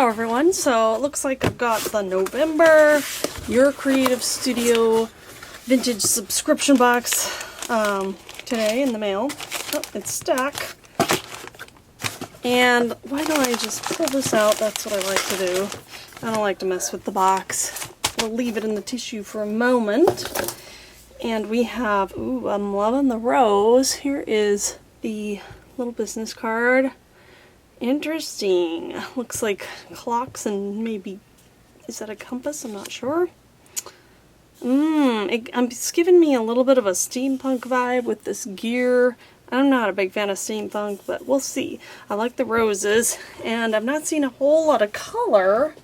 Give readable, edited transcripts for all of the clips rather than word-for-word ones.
Hello everyone, so it looks like I've got the November Your Creative Studio vintage subscription box today in the mail. Oh, it's stuck. And why don't I just pull this out? That's what I like to do. I don't like to mess with the box. We'll leave it in the tissue for a moment. And we have, ooh, I'm loving the rose. Here is the little business card. Interesting. Looks like clocks and maybe, is that a compass? I'm not sure. It's giving me a little bit of a steampunk vibe with this gear. I'm not a big fan of steampunk, but we'll see. I like the roses, and I've not seen a whole lot of color,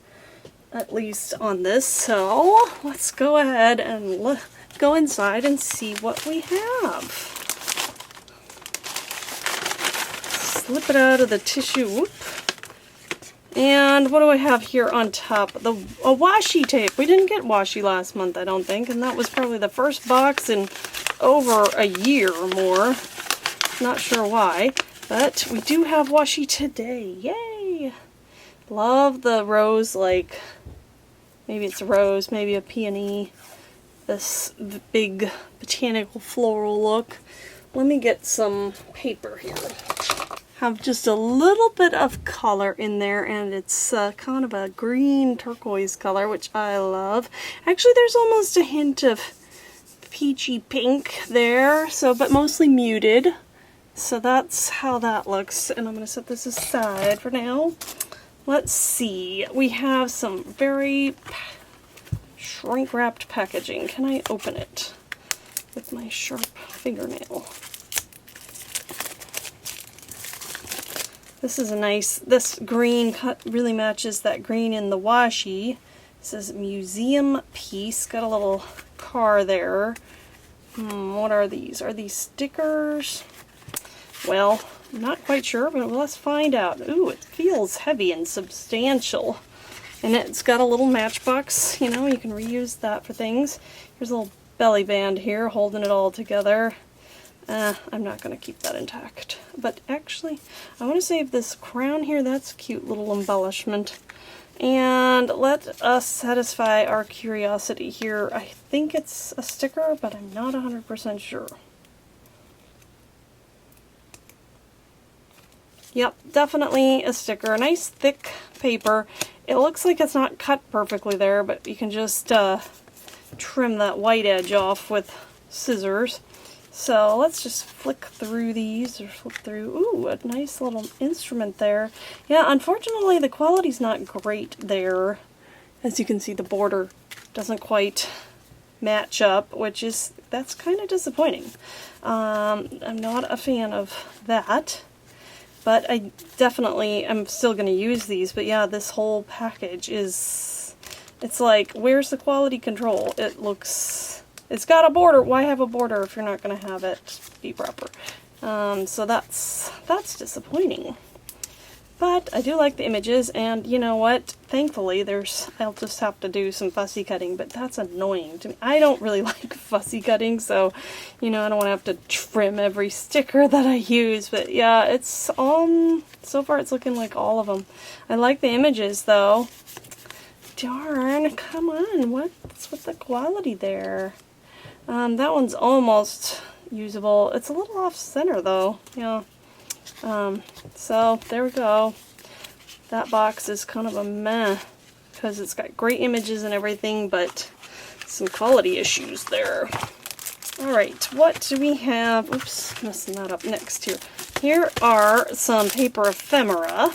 at least on this, so let's go ahead and go inside and see what we have. Slip it out of the tissue. Whoop. And what do I have here on top? A washi tape. We didn't get washi last month, I don't think, and that was probably the first box in over a year or more. Not sure why, but we do have washi today. Yay! Love the rose, like, maybe it's a rose, maybe a peony. This big botanical floral look. Let me get some paper here. Have just a little bit of color in there, and it's kind of a green turquoise color, which I love. Actually, there's almost a hint of peachy pink there, so but mostly muted. So that's how that looks, and I'm going to set this aside for now. Let's see. We have some very shrink-wrapped packaging. Can I open it with my sharp fingernail? This is a nice, this green cut really matches that green in the washi. This is museum piece. Got a little car there. What are these? Are these stickers? Well, I'm not quite sure, but let's find out. Ooh, it feels heavy and substantial. And it's got a little matchbox, you know, you can reuse that for things. Here's a little belly band here holding it all together. I'm not going to keep that intact. But actually, I want to save this crown here. That's a cute little embellishment. And let us satisfy our curiosity here. I think it's a sticker, but I'm not 100% sure. Yep, definitely a sticker. A nice thick paper. It looks like it's not cut perfectly there, but you can just trim that white edge off with scissors. So let's just flick through these, or flip through. Ooh, a nice little instrument there. Yeah, unfortunately the quality's not great there. As you can see, the border doesn't quite match up, that's kind of disappointing. I'm not a fan of that. But I definitely am still going to use these. But yeah, this whole package is, it's like, where's the quality control? It looks, it's got a border. Why have a border if you're not going to have it be proper? So that's disappointing. But I do like the images, and you know what? Thankfully, I'll just have to do some fussy cutting, but that's annoying to me. I don't really like fussy cutting, so, you know, I don't want to have to trim every sticker that I use, but yeah, it's, so far it's looking like all of them. I like the images, though. Darn, come on, what's with the quality there? That one's almost usable. It's a little off-center, though, yeah. So there we go. That box is kind of a meh because it's got great images and everything, but some quality issues there. Alright, what do we have? Oops, messing that up next here. Here are some paper ephemera.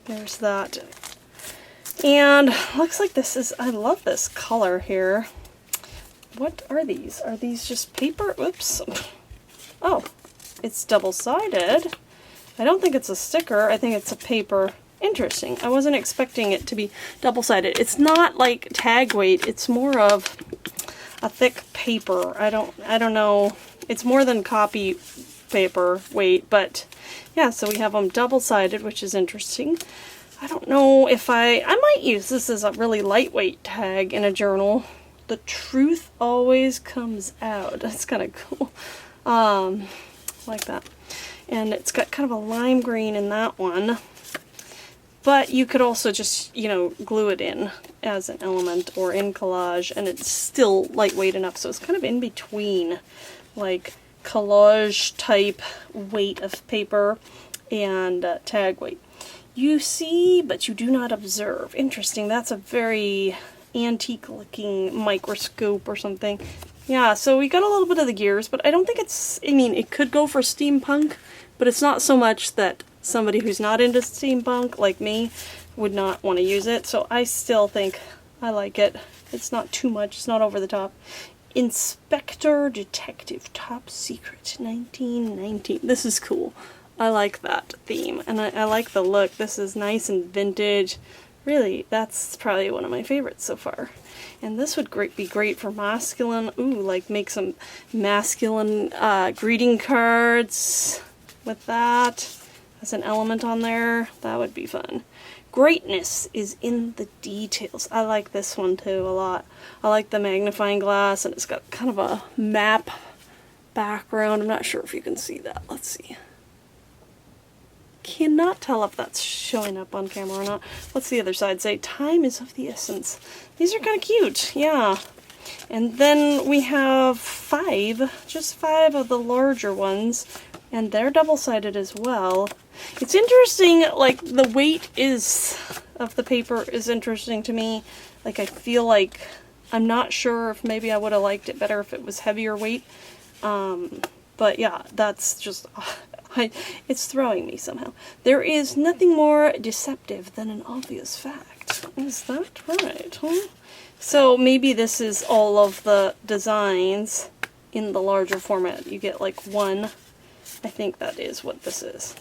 There's that. And looks like this is, I love this color here. What are these? Are these just paper? Oops. Oh, it's double-sided. I don't think it's a sticker. I think it's a paper. Interesting. I wasn't expecting it to be double-sided. It's not like tag weight. It's more of a thick paper. I don't know. It's more than copy paper weight, but yeah, so we have them double-sided, which is interesting. I don't know if I might use this as a really lightweight tag in a journal. The truth always comes out. That's kind of cool. Like that. And it's got kind of a lime green in that one. But you could also just, you know, glue it in as an element or in collage, and it's still lightweight enough. So it's kind of in between, like, collage type weight of paper and tag weight. You see, but you do not observe. Interesting. That's a very antique looking microscope or something. Yeah, so we got a little bit of the gears, but I don't think it's, I mean, it could go for steampunk, but it's not so much that somebody who's not into steampunk, like me, would not want to use it. So I still think I like it. It's not too much. It's not over the top. Inspector Detective Top Secret 1919. This is cool. I like that theme. And I like the look. This is nice and vintage. Really, that's probably one of my favorites so far. And this would be great for masculine. Ooh, like make some masculine greeting cards with that. As an element on there, that would be fun. Greatness is in the details. I like this one too a lot. I like the magnifying glass, and it's got kind of a map background. I'm not sure if you can see that. Let's see. Cannot tell if that's showing up on camera or not. What's the other side say? Time is of the essence. These are kind of cute, yeah. And then we have just five of the larger ones, and they're double-sided as well. It's interesting, like, the weight of the paper is interesting to me. Like, I feel like, I'm not sure if maybe I would have liked it better if it was heavier weight. But yeah, that's just, it's throwing me somehow. There is nothing more deceptive than an obvious fact. Is that right, huh? So maybe this is all of the designs in the larger format. You get like one. I think that is what this is.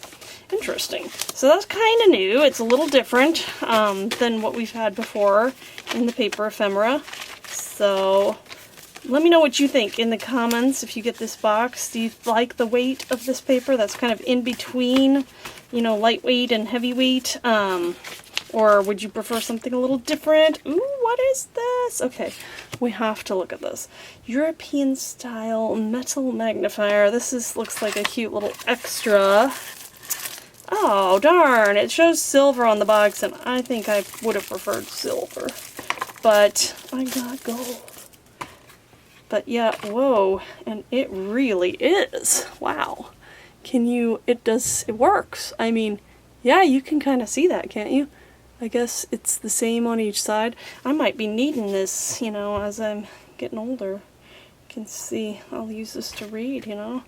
Interesting. So that's kind of new. It's a little different than what we've had before in the paper ephemera. So let me know what you think in the comments if you get this box. Do you like the weight of this paper? That's kind of in between, you know, lightweight and heavyweight. Or would you prefer something a little different? Ooh, what is this? Okay, we have to look at this. European style metal magnifier. This looks like a cute little extra. Oh, darn, it shows silver on the box, and I think I would have preferred silver. But I got gold. But yeah, whoa, and it really is. Wow. It works. I mean, yeah, you can kind of see that, can't you? I guess it's the same on each side. I might be needing this, you know, as I'm getting older. You can see, I'll use this to read, you know.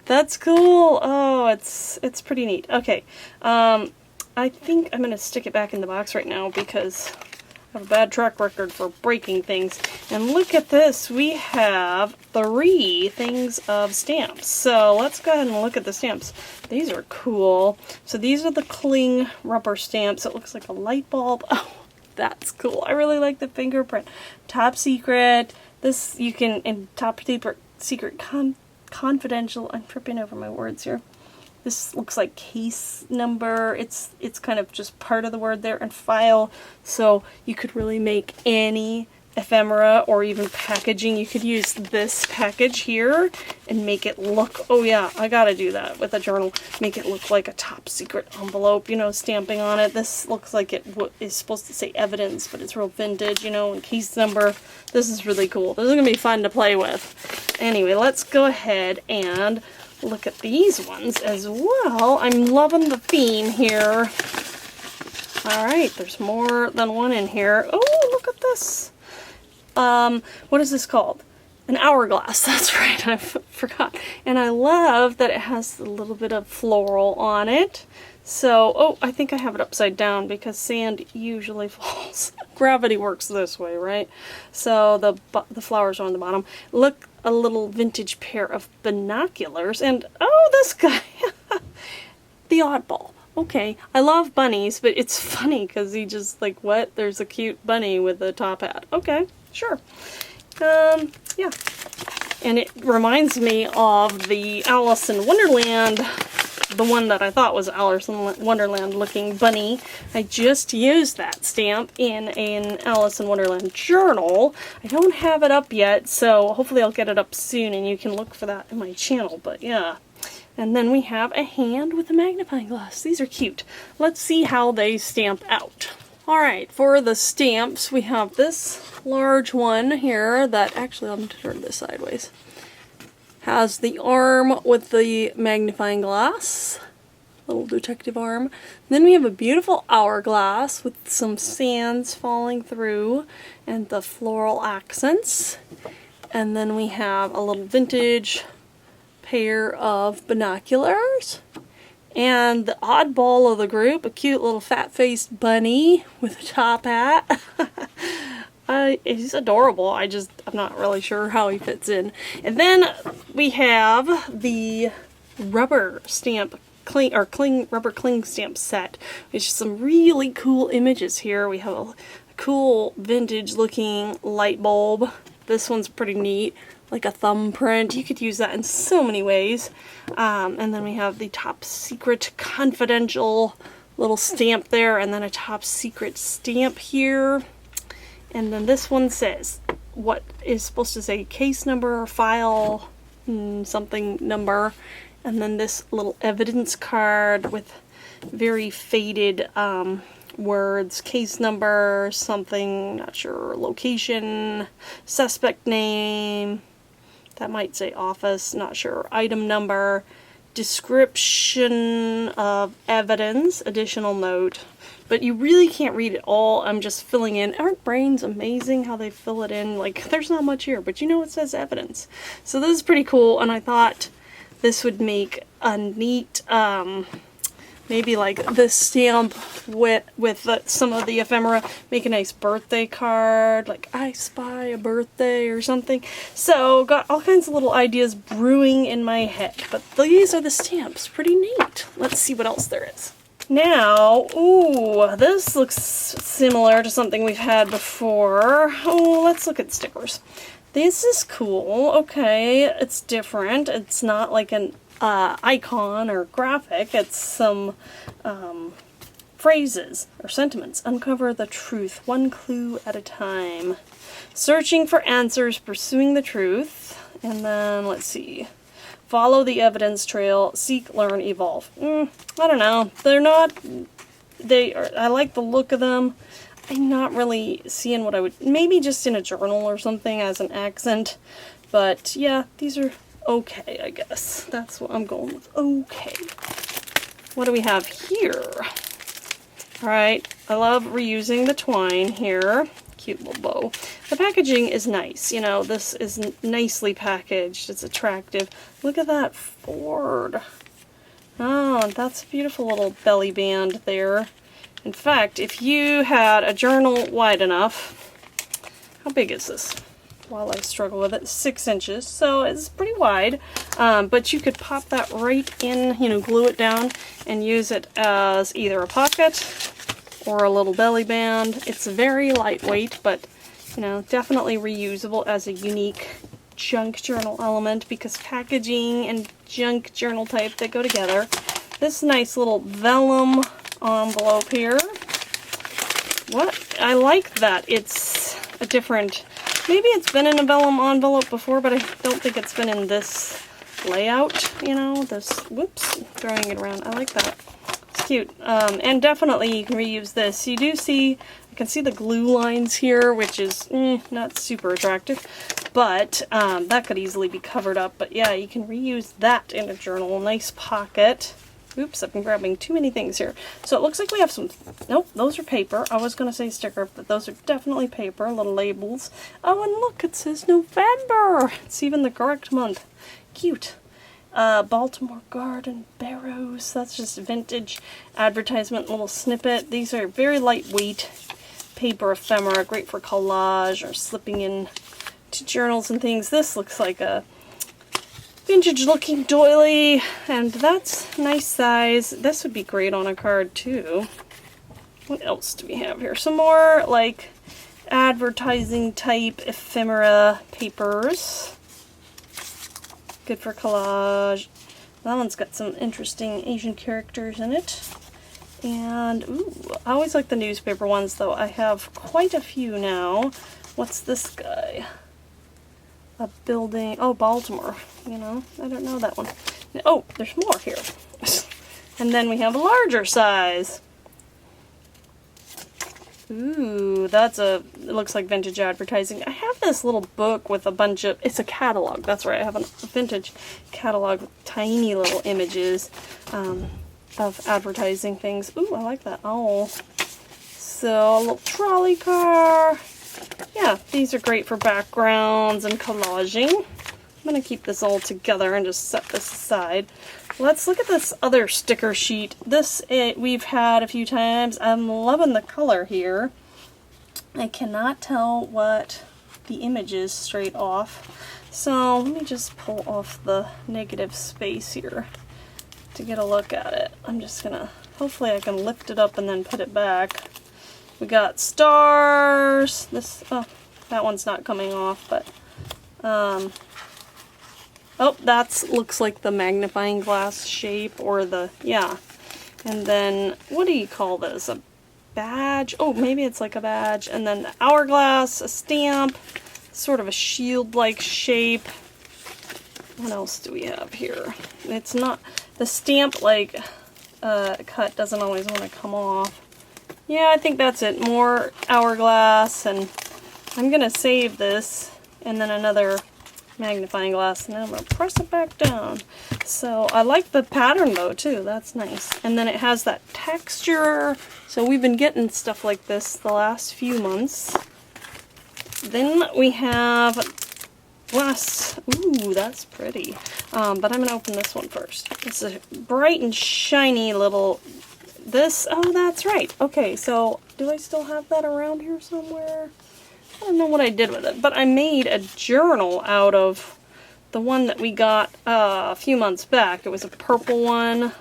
That's cool. Oh, it's pretty neat. Okay, I think I'm going to stick it back in the box right now because I have a bad track record for breaking things. And look at this. We have 3 things of stamps. So let's go ahead and look at the stamps. These are cool. So these are the cling rubber stamps. It looks like a light bulb. Oh, that's cool. I really like the fingerprint. Top secret. This you can, in top secret confidential. I'm tripping over my words here. This looks like case number. It's kind of just part of the word there, and file. So you could really make any ephemera or even packaging. You could use this package here and make it look, oh yeah, I gotta do that with a journal. Make it look like a top secret envelope, you know, stamping on it. This looks like it is supposed to say evidence, but it's real vintage, you know, and case number. This is really cool. This is gonna be fun to play with. Anyway, let's go ahead and look at these ones as well. I'm loving the theme here. Alright, there's more than one in here. Oh, look at this. What is this called? An hourglass. That's right, I forgot. And I love that it has a little bit of floral on it. So, oh, I think I have it upside down because sand usually falls. Gravity works this way, right? So the flowers are on the bottom. Look, a little vintage pair of binoculars, and oh, this guy, the oddball. Okay, I love bunnies, but it's funny because he just like, what? There's a cute bunny with a top hat. Okay, sure. Yeah. And it reminds me of the Alice in Wonderland, the one that I thought was Alice in Wonderland looking bunny. I just used that stamp in an Alice in Wonderland journal. I don't have it up yet, so hopefully I'll get it up soon and you can look for that in my channel. But yeah, And then we have a hand with a magnifying glass. These are cute. Let's see how they stamp out. Alright, for the stamps, we have this large one here that, actually, let me turn this sideways. Has the arm with the magnifying glass. Little detective arm. Then we have a beautiful hourglass with some sands falling through and the floral accents. And then we have a little vintage pair of binoculars. And the oddball of the group, a cute little fat-faced bunny with a top hat. He's adorable. I'm not really sure how he fits in. And then we have the rubber stamp rubber cling stamp set. There's some really cool images here. We have a cool vintage looking light bulb. This one's pretty neat, like a thumbprint. You could use that in so many ways. And then we have the top secret confidential little stamp there, and then a top secret stamp here. And then this one says what is supposed to say case number, file, something number. And then this little evidence card with very faded words, case number, something, not sure, location, suspect name, that might say office, not sure, item number, description of evidence, additional note. But you really can't read it all. I'm just filling in. Aren't brains amazing how they fill it in? Like, there's not much here, but you know it says evidence. So this is pretty cool, and I thought this would make a neat, maybe like this stamp with some of the ephemera, make a nice birthday card, like I spy a birthday or something. So got all kinds of little ideas brewing in my head, but these are the stamps. Pretty neat. Let's see what else there is. Now, ooh, this looks similar to something we've had before. Oh, let's look at stickers. This is cool. Okay, it's different. It's not like an icon or graphic. It's some phrases or sentiments. Uncover the truth, one clue at a time. Searching for answers, pursuing the truth. And then, let's see. Follow the evidence trail, seek, learn, evolve. I don't know. They're not... I like the look of them. I'm not really seeing what I would... Maybe just in a journal or something as an accent. But, yeah, these are okay, I guess. That's what I'm going with. Okay. What do we have here? Alright, I love reusing the twine here. Cute little bow. The packaging is nice. You know, this is nicely packaged. It's attractive. Look at that Ford. Oh, that's a beautiful little belly band there. In fact, if you had a journal wide enough, how big is this? While I struggle with it, 6 inches, so it's pretty wide, but you could pop that right in, you know, glue it down and use it as either a pocket or a little belly band. It's very lightweight, but, you know, definitely reusable as a unique junk journal element, because packaging and junk journal type, they go together. This nice little vellum envelope here. What? I like that it's a different... Maybe it's been in a vellum envelope before, but I don't think it's been in this layout, you know, this... Whoops, throwing it around. I like that. It's cute. And definitely you can reuse this. You do see... I can see the glue lines here, which is not super attractive, but that could easily be covered up. But yeah, you can reuse that in a journal. Nice pocket. Oops, I've been grabbing too many things here. So it looks like we have some... Nope, those are paper. I was going to say sticker, but those are definitely paper, little labels. Oh, and look, it says November. It's even the correct month. Cute. Baltimore Garden Barrows. That's just vintage advertisement, little snippet. These are very lightweight paper ephemera, great for collage or slipping in to journals and things. This looks like a vintage looking doily, and that's nice size. This would be great on a card too. What else do we have here? Some more like advertising type ephemera papers. Good for collage. That one's got some interesting Asian characters in it. And, ooh, I always like the newspaper ones, though. I have quite a few now. What's this guy? A building. Oh, Baltimore. You know, I don't know that one. Oh, there's more here. And then we have a larger size. Ooh, it looks like vintage advertising. I have this little book with a bunch of, it's a catalog, that's right, I have a vintage catalog with tiny little images of advertising things. Ooh, I like that owl. So, a little trolley car. Yeah, these are great for backgrounds and collaging. I'm going to keep this all together and just set this aside. Let's look at this other sticker sheet. This we've had a few times. I'm loving the color here. I cannot tell what the image is straight off. So let me just pull off the negative space here to get a look at it. I'm just going to, hopefully I can lift it up and then put it back. We got stars. This, oh, that one's not coming off, but oh, that looks like the magnifying glass shape, or the, yeah. And then, what do you call this? A badge? Oh, maybe it's like a badge. And then the hourglass, a stamp, sort of a shield-like shape. What else do we have here? It's not, the stamp-like cut doesn't always want to come off. Yeah, I think that's it. More hourglass, and I'm going to save this, and then another magnifying glass, and then I'm going to press it back down. So I like the pattern though too, that's nice. And then it has that texture, so we've been getting stuff like this the last few months. Then we have glass. Ooh, that's pretty. But I'm going to open this one first. It's a bright and shiny little, this, oh that's right. Okay, so do I still have that around here somewhere? I don't know what I did with it, but I made a journal out of the one that we got a few months back. It was a purple one,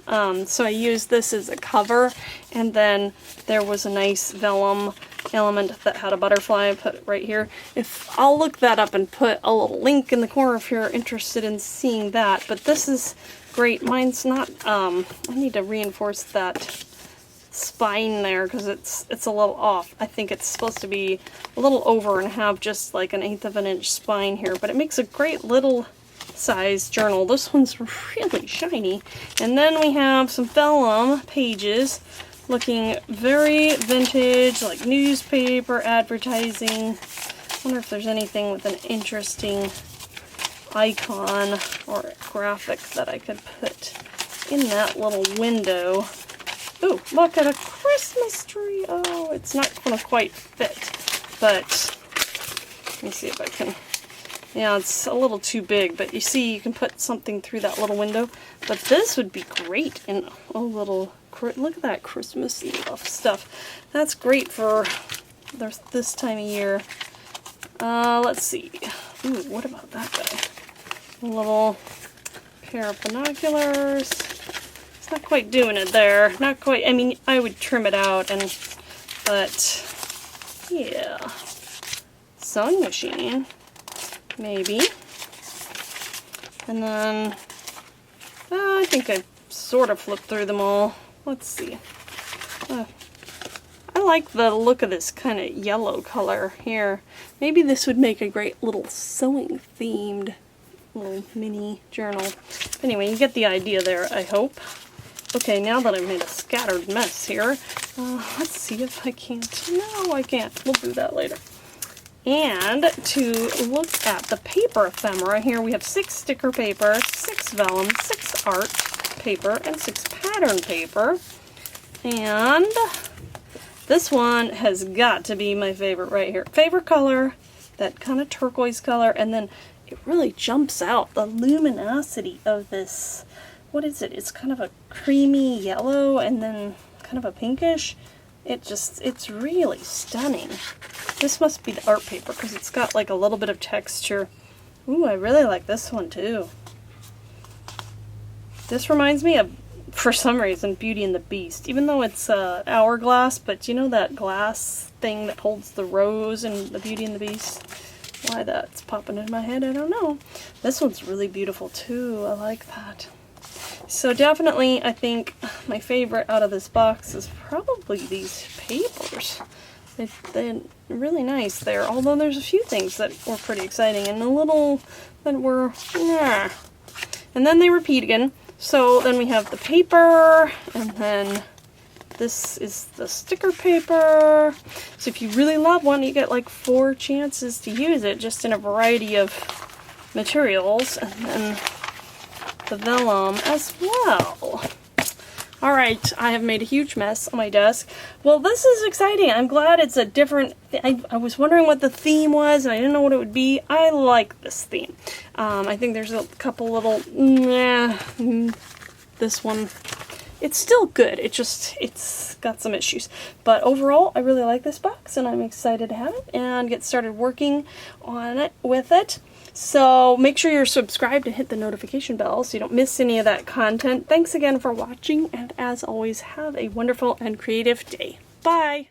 so I used this as a cover, and then there was a nice vellum element that had a butterfly. I put it right here. I'll look that up and put a little link in the corner if you're interested in seeing that, but this is great. Mine's not, I need to reinforce that spine there because it's a little off. I think it's supposed to be a little over and have just like an 1/8 of an inch spine here, but it makes a great little size journal. This one's really shiny. And then we have some vellum pages looking very vintage, like newspaper advertising. I wonder if there's anything with an interesting icon or graphic that I could put in that little window. Ooh, look at a Christmas tree. Oh, it's not going to quite fit, but let me see if I can. Yeah, it's a little too big, but you see you can put something through that little window. But this would be great in a little, look at that Christmas stuff. That's great for this time of year. Let's see. Ooh, what about that guy? A little pair of binoculars. Not quite doing it there. Not quite. I mean, I would trim it out, but yeah. Sewing machine, maybe. And then I think I sort of flipped through them all. Let's see. I like the look of this kind of yellow color here. Maybe this would make a great little sewing themed little mini journal. Anyway, you get the idea there, I hope. Okay, now that I've made a scattered mess here, let's see if I can't. No, I can't. We'll do that later. And to look at the paper ephemera, here we have 6 sticker paper, 6 vellum, 6 art paper, and 6 pattern paper. And this one has got to be my favorite right here. Favorite color, that kind of turquoise color, and then it really jumps out, the luminosity of this. What is it? It's kind of a creamy yellow and then kind of a pinkish. It's really stunning. This must be the art paper because it's got like a little bit of texture. Ooh, I really like this one too. This reminds me of, for some reason, Beauty and the Beast. Even though it's hourglass, but you know that glass thing that holds the rose in the Beauty and the Beast? Why that's popping in my head, I don't know. This one's really beautiful too. I like that. So definitely, I think my favorite out of this box is probably these papers. They're really nice there, although there's a few things that were pretty exciting and a little that were, nah. And then they repeat again. So then we have the paper, and then this is the sticker paper. So if you really love one, you get like 4 chances to use it, just in a variety of materials, and then the vellum as well. Alright, I have made a huge mess on my desk. Well, this is exciting. I'm glad it's a different... I was wondering what the theme was, and I didn't know what it would be. I like this theme. I think there's a couple little... this one, it's still good. It's got some issues. But overall, I really like this box, and I'm excited to have it and get started working on it with it. So make sure you're subscribed and hit the notification bell so you don't miss any of that content. Thanks again for watching, and as always, have a wonderful and creative day. Bye!